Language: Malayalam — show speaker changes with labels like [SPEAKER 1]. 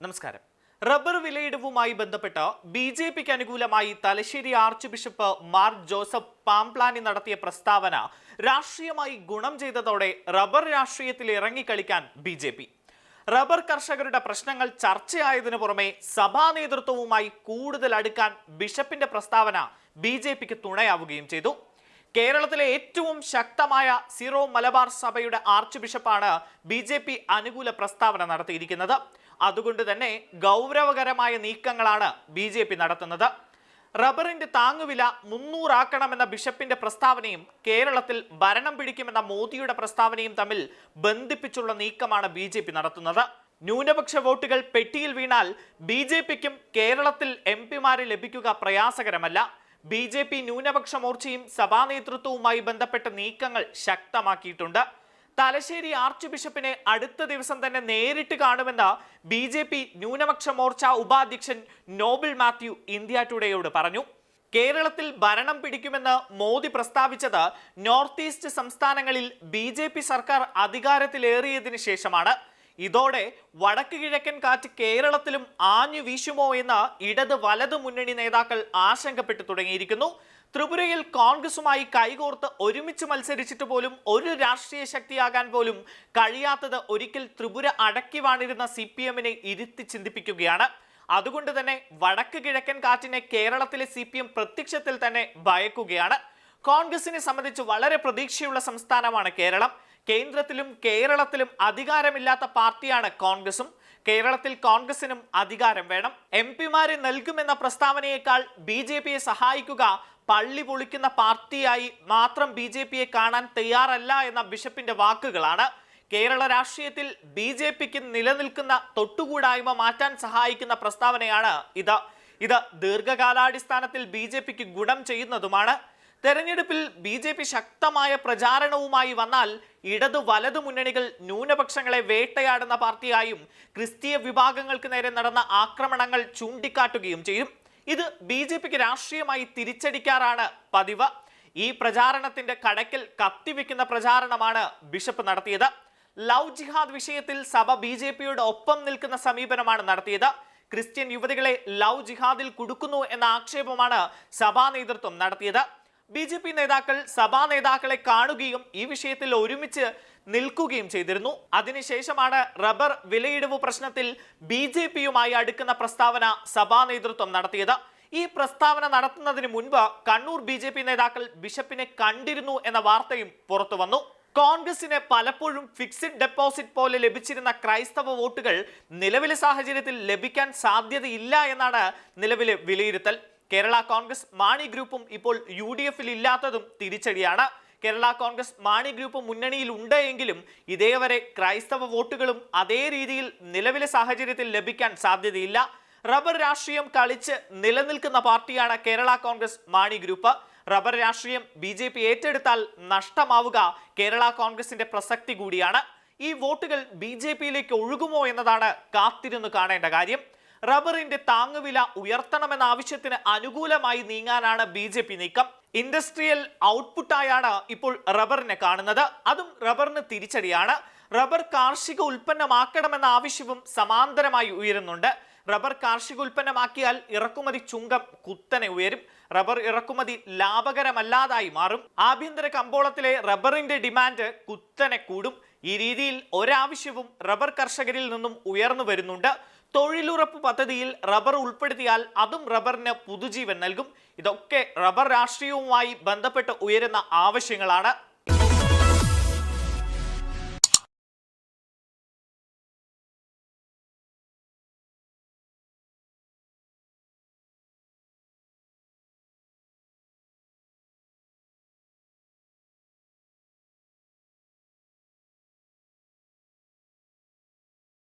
[SPEAKER 1] നമസ്കാരം. റബ്ബർ വിലയിടിവുമായി ബന്ധപ്പെട്ട് ബി.ജെ.പിക്ക് അനുകൂലമായി Thalassery arch bishop Mar Joseph Pamplany നടത്തിയ പ്രസ്താവന രാഷ്ട്രീയമായി ഗുണം ചെയ്തതോടെ റബ്ബർ രാഷ്ട്രീയത്തിൽ ഇറങ്ങിക്കളിക്കാൻ ബി.ജെ.പി. റബ്ബർ കർഷകരുടെ പ്രശ്നങ്ങൾ ചർച്ചയായതിനു പുറമെ സഭാ നേതൃത്വവുമായി കൂടുതൽ അടുക്കാൻ ബിഷപ്പിന്റെ പ്രസ്താവന ബി.ജെ.പിക്ക് തുണയാവുകയും ചെയ്തു. കേരളത്തിലെ ഏറ്റവും ശക്തമായ സീറോ മലബാർ സഭയുടെ ആർച്ച് ബിഷപ്പാണ് ബി.ജെ.പി. അനുകൂല പ്രസ്താവന നടത്തിയിരിക്കുന്നത്. അതുകൊണ്ട് തന്നെ ഗൗരവകരമായ നീക്കങ്ങളാണ് ബി.ജെ.പി. നടത്തുന്നത്. റബ്ബറിന്റെ താങ്ങുവില 300 ആക്കണമെന്ന ബിഷപ്പിന്റെ പ്രസ്താവനയും കേരളത്തിൽ ഭരണം പിടിക്കുമെന്ന മോദിയുടെ പ്രസ്താവനയും തമ്മിൽ ബന്ധിപ്പിച്ചുള്ള നീക്കമാണ് ബി.ജെ.പി. നടത്തുന്നത്. ന്യൂനപക്ഷ വോട്ടുകൾ പെട്ടിയിൽ വീണാൽ ബി.ജെ.പിക്കും കേരളത്തിൽ എം.പിമാരെ ലഭിക്കുക പ്രയാസകരമല്ല. ബി.ജെ.പി. ന്യൂനപക്ഷ മോർച്ചയും സഭാ നേതൃത്വവുമായി ബന്ധപ്പെട്ട നീക്കങ്ങൾ ശക്തമാക്കിയിട്ടുണ്ട്. തലശ്ശേരി ആർച്ച് ബിഷപ്പിനെ അടുത്ത ദിവസം തന്നെ നേരിട്ട് കാണുമെന്ന് ബി.ജെ.പി. ന്യൂനപക്ഷ മോർച്ച ഉപാധ്യക്ഷൻ നോബിൾ മാത്യു ഇന്ത്യ ടുഡേയോട് പറഞ്ഞു. കേരളത്തിൽ ഭരണം പിടിക്കുമെന്ന് മോദി പ്രസ്താവിച്ചത് നോർത്ത് ഈസ്റ്റ് സംസ്ഥാനങ്ങളിൽ ബി.ജെ.പി. സർക്കാർ അധികാരത്തിലേറിയതിനു ശേഷമാണ്. ഇതോടെ വടക്ക് കിഴക്കൻ കാറ്റ് കേരളത്തിലും ആഞ്ഞു വീശുമോ എന്ന് ഇടത് വലതു മുന്നണി നേതാക്കൾ ആശങ്കപ്പെട്ടു തുടങ്ങിയിരിക്കുന്നു. ത്രിപുരയിൽ കോൺഗ്രസുമായി കൈകോർത്ത് ഒരുമിച്ച് മത്സരിച്ചിട്ട് പോലും ഒരു രാഷ്ട്രീയ ശക്തിയാകാൻ പോലും കഴിയാത്തത് ഒരിക്കൽ ത്രിപുര അടക്കി വാണിരുന്ന CPM-നെ ഇരുത്തി ചിന്തിപ്പിക്കുകയാണ്. അതുകൊണ്ട് തന്നെ വടക്ക് കിഴക്കൻ കാറ്റിനെ കേരളത്തിലെ CPM പ്രത്യക്ഷത്തിൽ തന്നെ ഭയക്കുകയാണ്. കോൺഗ്രസിനെ സംബന്ധിച്ച് വളരെ പ്രതീക്ഷയുള്ള സംസ്ഥാനമാണ് കേരളം. കേരളത്തിലും അധികാരമില്ലാത്ത പാർട്ടിയാണ് കോൺഗ്രസും. കേരളത്തിൽ കോൺഗ്രസിനും അധികാരം വേണം. എം.പിമാരെ നൽകുമെന്ന പ്രസ്താവനയേക്കാൾ ബി.ജെ.പിയെ സഹായിക്കുക പള്ളി പൊളിക്കുന്ന പാർട്ടിയായി മാത്രം ബി.ജെ.പിയെ കാണാൻ തയ്യാറല്ല എന്ന ബിഷപ്പിന്റെ വാക്കുകളാണ്. കേരള രാഷ്ട്രീയത്തിൽ ബി.ജെ.പിക്ക് നിലനിൽക്കുന്ന തൊട്ടുകൂടായ്മ മാറ്റാൻ സഹായിക്കുന്ന പ്രസ്താവനയാണ് ഇത് ദീർഘകാലാടിസ്ഥാനത്തിൽ ബി.ജെ.പിക്ക് ഗുണം ചെയ്യുന്നതുമാണ്. തെരഞ്ഞെടുപ്പിൽ ബി.ജെ.പി. ശക്തമായ പ്രചാരണവുമായി വന്നാൽ ഇടതു വലതു മുന്നണികൾ ന്യൂനപക്ഷങ്ങളെ വേട്ടയാടുന്ന പാർട്ടിയായും ക്രിസ്തീയ വിഭാഗങ്ങൾക്ക് നേരെ നടന്ന ആക്രമണങ്ങൾ ചൂണ്ടിക്കാട്ടുകയും ചെയ്യും. ഇത് ബി.ജെ.പിക്ക് രാഷ്ട്രീയമായി തിരിച്ചടിക്കാറാണ് പതിവ്. ഈ പ്രചാരണത്തിന്റെ കടയ്ക്കൽ കത്തിവെക്കുന്ന പ്രചാരണമാണ് ബിഷപ്പ് നടത്തിയത്. ലവ് ജിഹാദ് വിഷയത്തിൽ സഭ ബി.ജെ.പിയുടെ ഒപ്പം നിൽക്കുന്ന സമീപനമാണ് നടത്തിയത്. ക്രിസ്ത്യൻ യുവതികളെ ലവ് ജിഹാദിൽ കുടുക്കുന്നു എന്ന ആക്ഷേപമാണ് സഭാ നേതൃത്വം നടത്തിയത്. ബി.ജെ.പി. നേതാക്കൾ സഭാ നേതാക്കളെ കാണുകയും ഈ വിഷയത്തിൽ ഒരുമിച്ച് നിൽക്കുകയും ചെയ്തിരുന്നു. അതിനുശേഷമാണ് റബ്ബർ വിലയിടിവ് പ്രശ്നത്തിൽ ബി.ജെ.പിയുമായി അടുക്കുന്ന പ്രസ്താവന സഭാ നേതൃത്വം നടത്തിയത്. ഈ പ്രസ്താവന നടത്തുന്നതിന് മുൻപ് കണ്ണൂർ ബി.ജെ.പി. നേതാക്കൾ ബിഷപ്പിനെ കണ്ടിരുന്നു എന്ന വാർത്തയും പുറത്തു വന്നു. കോൺഗ്രസിന് പലപ്പോഴും ഫിക്സഡ് ഡെപ്പോസിറ്റ് പോലെ ലഭിച്ചിരുന്ന ക്രൈസ്തവ വോട്ടുകൾ നിലവിലെ സാഹചര്യത്തിൽ ലഭിക്കാൻ സാധ്യതയില്ല എന്നാണ് നിലവിലെ വിലയിരുത്തൽ. കേരള കോൺഗ്രസ് മാണി ഗ്രൂപ്പും ഇപ്പോൾ UDF-ൽ ഇല്ലാത്തതും തിരിച്ചടിയാണ്. കേരള കോൺഗ്രസ് മാണി ഗ്രൂപ്പ് മുന്നണിയിൽ ഉണ്ട് എങ്കിലും ഇതേവരെ ക്രൈസ്തവ വോട്ടുകളും അതേ രീതിയിൽ നിലവിലെ സാഹചര്യത്തിൽ ലഭിക്കാൻ സാധ്യതയില്ല. റബ്ബർ രാഷ്ട്രീയം കളിച്ച് നിലനിൽക്കുന്ന പാർട്ടിയാണ് കേരള കോൺഗ്രസ് മാണി ഗ്രൂപ്പ്. റബ്ബർ രാഷ്ട്രീയം ബി.ജെ.പി. ഏറ്റെടുത്താൽ നഷ്ടമാവുക കേരള കോൺഗ്രസിന്റെ പ്രസക്തി കൂടിയാണ്. ഈ വോട്ടുകൾ ബി.ജെ.പിയിലേക്ക് ഒഴുകുമോ എന്നതാണ് കാത്തിരുന്ന് കാണേണ്ട കാര്യം. റബ്ബറിന്റെ താങ്ങുവില ഉയർത്തണമെന്ന ആവശ്യത്തിന് അനുകൂലമായി നീങ്ങാനാണ് ബി.ജെ.പി. നീക്കം. ഇൻഡസ്ട്രിയൽ ഔട്ട്പുട്ടായാണ് ഇപ്പോൾ റബ്ബറിനെ കാണുന്നത്. അതും റബ്ബറിന് തിരിച്ചടിയാണ്. റബ്ബർ കാർഷിക ഉൽപ്പന്നമാക്കണമെന്ന ആവശ്യവും സമാന്തരമായി ഉയരുന്നുണ്ട്. റബ്ബർ കാർഷിക ഉൽപ്പന്നമാക്കിയാൽ ഇറക്കുമതി ചുങ്കം കുത്തനെ ഉയരും. റബ്ബർ ഇറക്കുമതി ലാഭകരമല്ലാതായി മാറും. ആഭ്യന്തര കമ്പോളത്തിലെ റബ്ബറിന്റെ ഡിമാൻഡ് കുത്തനെ കൂടും. ഈ രീതിയിൽ ഒരാവശ്യവും റബ്ബർ കർഷകരിൽ നിന്നും ഉയർന്നു വരുന്നുണ്ട്. തൊഴിലുറപ്പ് പദ്ധതിയിൽ റബ്ബർ ഉൾപ്പെടുത്തിയാൽ അതും റബ്ബറിന് പുതുജീവൻ നൽകും. ഇതൊക്കെ റബ്ബർ രാഷ്ട്രീയവുമായി ബന്ധപ്പെട്ട് ഉയരുന്ന ആവശ്യങ്ങളാണ്.